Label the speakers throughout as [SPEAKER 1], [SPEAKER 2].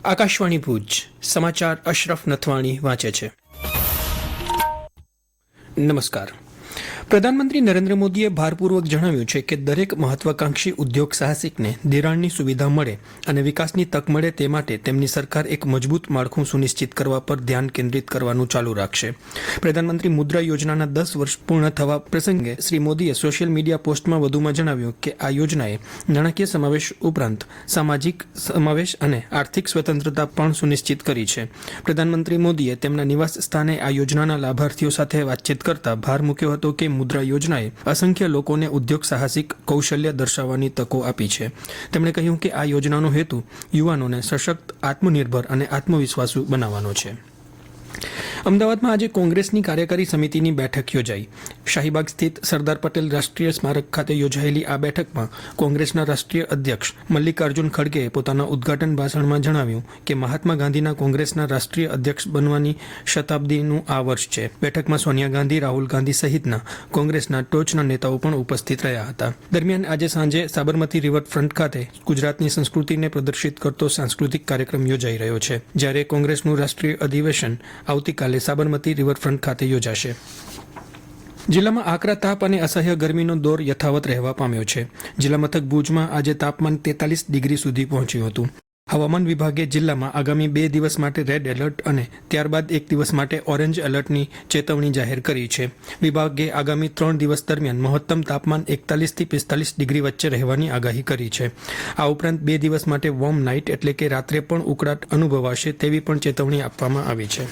[SPEAKER 1] આકાશવાણી ભુજ સમાચાર અશરફ નથવાણી વાંચે છે। નમસ્કાર। પ્રધાનમંત્રી નરેન્દ્ર મોદીએ ભારપૂર્વક જણાવ્યું છે કે દરેક મહત્વાકાંક્ષી ઉદ્યોગ સાહસિકને ધિરાણની સુવિધા મળે અને વિકાસની તક મળે તે માટે તેમની સરકાર એક મજબૂત માળખું સુનિશ્ચિત કરવા પર ધ્યાન કેન્દ્રિત કરવાનું ચાલુ રાખશે। પ્રધાનમંત્રી મુદ્રા યોજનાના 10 વર્ષ પૂર્ણ થવા પ્રસંગે શ્રી મોદીએ સોશિયલ મીડિયા પોસ્ટમાં વધુમાં જણાવ્યું કે આ યોજનાએ નાણાકીય સમાવેશ ઉપરાંત સામાજિક સમાવેશ અને આર્થિક સ્વતંત્રતા પણ સુનિશ્ચિત કરી છે। પ્રધાનમંત્રી મોદીએ તેમના નિવાસ સ્થાને આ યોજનાના લાભાર્થીઓ સાથે વાતચીત કરતા ભાર મૂક્યો હતો કે મુદ્રા યોજનાએ અસંખ્ય લોકોને ઉદ્યોગ સાહસિક કૌશલ્ય દર્શાવવાની તકો આપી છે। તેમણે કહ્યું કે આ યોજનાનો હેતુ યુવાનોને સશક્ત, આત્મનિર્ભર અને આત્મવિશ્વાસુ બનાવવાનો છે। અમદાવાદમાં આજે કોંગ્રેસની કાર્યકારી સમિતિની બેઠક યોજાઈ। શાહીબાગ સ્થિત સરદાર પટેલ રાષ્ટ્રીય સ્મારક ખાતે યોજાયેલી આ બેઠકમાં કોંગ્રેસના રાષ્ટ્રીય અધ્યક્ષ મલ્લિકાર્જુન ખડગેએ પોતાના ઉદ્ઘાટન ભાષણમાં જણાવ્યું કે મહાત્મા ગાંધીના કોંગ્રેસના રાષ્ટ્રીય અધ્યક્ષ બનવાની શતાબ્દીનું આ વર્ષ છે। બેઠકમાં સોનિયા ગાંધી, રાહુલ ગાંધી સહિતના કોંગ્રેસના ટોચના નેતાઓ પણ ઉપસ્થિત રહ્યા હતા। દરમિયાન આજે સાંજે સાબરમતી રિવરફ્રન્ટ ખાતે ગુજરાતની સંસ્કૃતિને પ્રદર્શિત કરતો સાંસ્કૃતિક કાર્યક્રમ યોજાઈ રહ્યો છે, જ્યારે કોંગ્રેસનું રાષ્ટ્રીય અધિવેશન આવતીકાલે સાબરમતી રિવરફ્રન્ટ ખાતે યોજાશે। જિલ્લામાં આકરા તાપ અને અસહ્ય ગરમીનો દોર યથાવત રહેવા પામ્યો છે। જિલ્લા મથક ભુજમાં આજે તાપમાન 43 ડિગ્રી સુધી પહોંચ્યું હતું। હવામાન વિભાગે જિલ્લામાં આગામી 2 દિવસ માટે રેડ એલર્ટ અને ત્યારબાદ 1 દિવસ માટે ઓરેન્જ એલર્ટની ચેતવણી જાહેર કરી છે। વિભાગે આગામી 3 દિવસ દરમિયાન મહત્તમ તાપમાન 41 થી 45 ડિગ્રી વચ્ચે રહેવાની આગાહી કરી છે। આ ઉપરાંત 2 દિવસ માટે વોર્મ નાઇટ એટલે કે રાત્રે પણ ઉકળાટ અનુભવાશે તેવી પણ ચેતવણી આપવામાં આવી છે।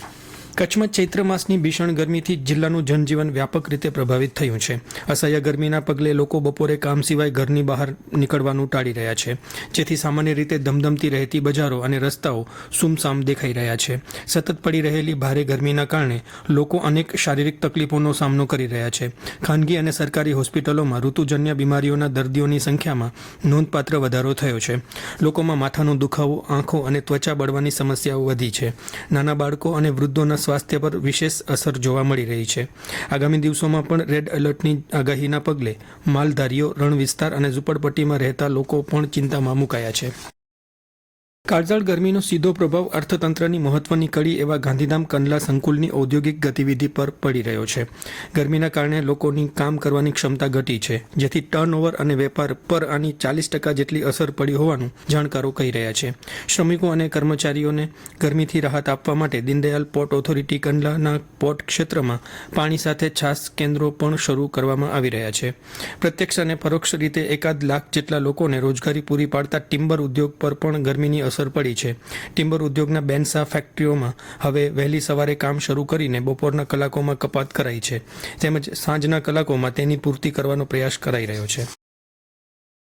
[SPEAKER 1] કચ્છમાં ચૈત્ર માસની ભીષણ ગરમીથી જિલ્લાનું જનજીવન વ્યાપક રીતે પ્રભાવિત થયું છે। અસહ્ય ગરમીના પગલે લોકો બપોરે કામ સિવાય ઘરની બહાર નીકળવાનું ટાળી રહ્યા છે, જેથી સામાન્ય રીતે ધમધમતી રહેતી બજારો અને રસ્તાઓ સુમસામ દેખાઈ રહ્યા છે। સતત પડી રહેલી ભારે ગરમીના કારણે લોકો અનેક શારીરિક તકલીફોનો સામનો કરી રહ્યા છે। ખાનગી અને સરકારી હોસ્પિટલોમાં ઋતુજન્ય બીમારીઓના દર્દીઓની સંખ્યામાં નોંધપાત્ર વધારો થયો છે। લોકોમાં માથાનો દુખાવો, આંખો અને ત્વચા બળવાની સમસ્યાઓ વધી છે। નાના બાળકો અને વૃદ્ધોના સ્વાસ્થ્ય પર વિશેષ અસર જોવા મળી રહી છે। આગામી દિવસોમાં પણ રેડ એલર્ટની આગાહીના પગલે માલધારીઓ, રણ વિસ્તાર અને ઝૂંપડપટ્ટીમાં રહેતા લોકો પણ ચિંતામાં મુકાયા છે। કાળઝાળ ગરમીનો સીધો પ્રભાવ અર્થતંત્રની મહત્વની કડી એવા ગાંધીધામ કંડલા સંકુલની ઔદ્યોગિક ગતિવિધિ પર પડી રહ્યો છે। ગરમીના કારણે લોકોની કામ કરવાની ક્ષમતા ઘટી છે, જેથી ટર્નઓવર અને વેપાર પર આની 40% જેટલી અસર પડી હોવાનું જાણકારો કહી રહ્યા છે। શ્રમિકો અને કર્મચારીઓને ગરમીથી રાહત આપવા માટે દીનદયાલ પોર્ટ ઓથોરિટી કંડલાના પોર્ટ ક્ષેત્રમાં પાણી સાથે છાશ કેન્દ્રો પણ શરૂ કરવામાં આવી રહ્યા છે। પ્રત્યક્ષ અને પરોક્ષ રીતે 1 લાખ જેટલા લોકોને રોજગારી પૂરી પાડતા ટિમ્બર ઉદ્યોગ પર પણ ગરમીની અસર પડી છે। ટિમ્બર ઉદ્યોગના બેન્સા ફેક્ટરીઓમાં હવે વહેલી સવારે કામ શરૂ કરીને બપોરના કલાકોમાં કપાત કરાઈ છે, તેમજ સાંજના કલાકોમાં તેની પૂર્તિ કરવાનો પ્રયાસ કરાઈ રહ્યો છે।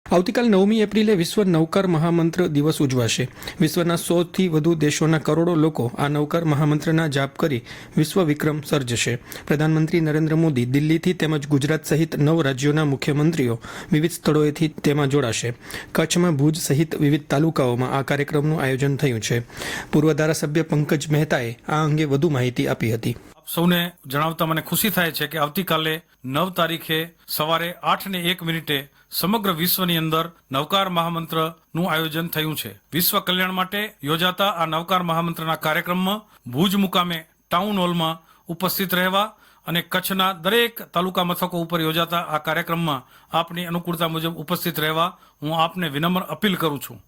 [SPEAKER 1] આવતીકાલ 9મી એપ્રિલે વિશ્વ નૌકાર મહામંત્ર દિવસ ઉજવાશે। વિશ્વના 100થી વધુ દેશોના કરોડો લોકો આ નૌકાર મહામંત્રના જાપ કરી વિશ્વ વિક્રમ સર્જશે। પ્રધાનમંત્રી નરેન્દ્ર મોદી દિલ્હીથી તેમજ ગુજરાત સહિત 9 રાજ્યોના મુખ્યમંત્રીઓ વિવિધ સ્થળોએથી તેમાં જોડાશે। કચ્છમાં ભુજ સહિત વિવિધ તાલુકાઓમાં આ કાર્યક્રમનું આયોજન થયું છે। પૂર્વ ધારાસભ્ય પંકજ મહેતાએ આ અંગે વધુ માહિતી આપી હતી।
[SPEAKER 2] સૌને જણાવતા મને ખુશી થાય છે કે આવતીકાલે 9 તારીખે સવારે 8:01 સમગ્ર વિશ્વની અંદર નવકાર મહામંત્રનું આયોજન થયું છે। વિશ્વ કલ્યાણ માટે યોજાતા આ નવકાર મહામંત્રના કાર્યક્રમમાં ભુજ મુકામે ટાઉન હોલમાં ઉપસ્થિત રહેવા અને કચ્છના દરેક તાલુકા મથકો ઉપર યોજાતા આ કાર્યક્રમમાં આપની અનુકૂળતા મુજબ ઉપસ્થિત રહેવા હું આપને વિનમ્ર અપીલ કરું છું।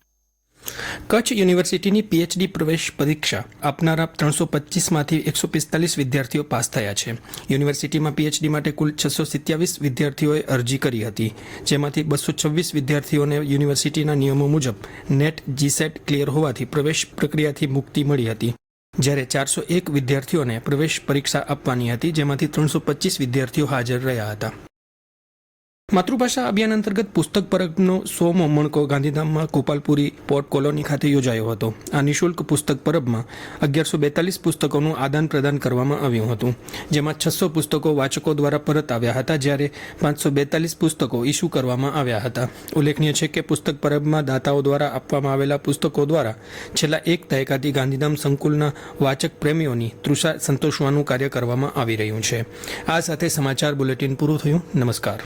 [SPEAKER 1] કચ્છ યુનિવર્સિટીની પીએચડી પ્રવેશ પરીક્ષા આપનારા 325માંથી 145 વિદ્યાર્થીઓ પાસ થયા છે। યુનિવર્સિટીમાં પીએચડી માટે કુલ 627 વિદ્યાર્થીઓએ અરજી કરી હતી, જેમાંથી 226 વિદ્યાર્થીઓને યુનિવર્સિટીના નિયમો મુજબ નેટ જીસેટ ક્લિયર હોવાથી પ્રવેશ પ્રક્રિયાથી મુક્તિ મળી હતી, જ્યારે 401 વિદ્યાર્થીઓને પ્રવેશ પરીક્ષા આપવાની હતી, જેમાંથી 325 વિદ્યાર્થીઓ હાજર રહ્યા હતા। માતૃભાષા અભિયાન અંતર્ગત પુસ્તક પરબનો 100મો મણકો ગાંધીધામમાં ગોપાલપુરી પોર્ટ કોલોની ખાતે યોજાયો હતો। આ નિઃશુલ્ક પુસ્તક પરબમાં 1142 પુસ્તકોનું આદાન પ્રદાન કરવામાં આવ્યું હતું, જેમાં 600 પુસ્તકો વાચકો દ્વારા પરત આવ્યા હતા, જ્યારે 542 પુસ્તકો ઇસ્યુ કરવામાં આવ્યા હતા। ઉલ્લેખનીય છે કે પુસ્તક પરબમાં દાતાઓ દ્વારા આપવામાં આવેલા પુસ્તકો દ્વારા છેલ્લા 1 દાયકાથી ગાંધીધામ સંકુલના વાચક પ્રેમીઓની તૃષા સંતોષવાનું કાર્ય કરવામાં આવી રહ્યું છે। આ સાથે સમાચાર બુલેટિન પૂરું થયું। નમસ્કાર।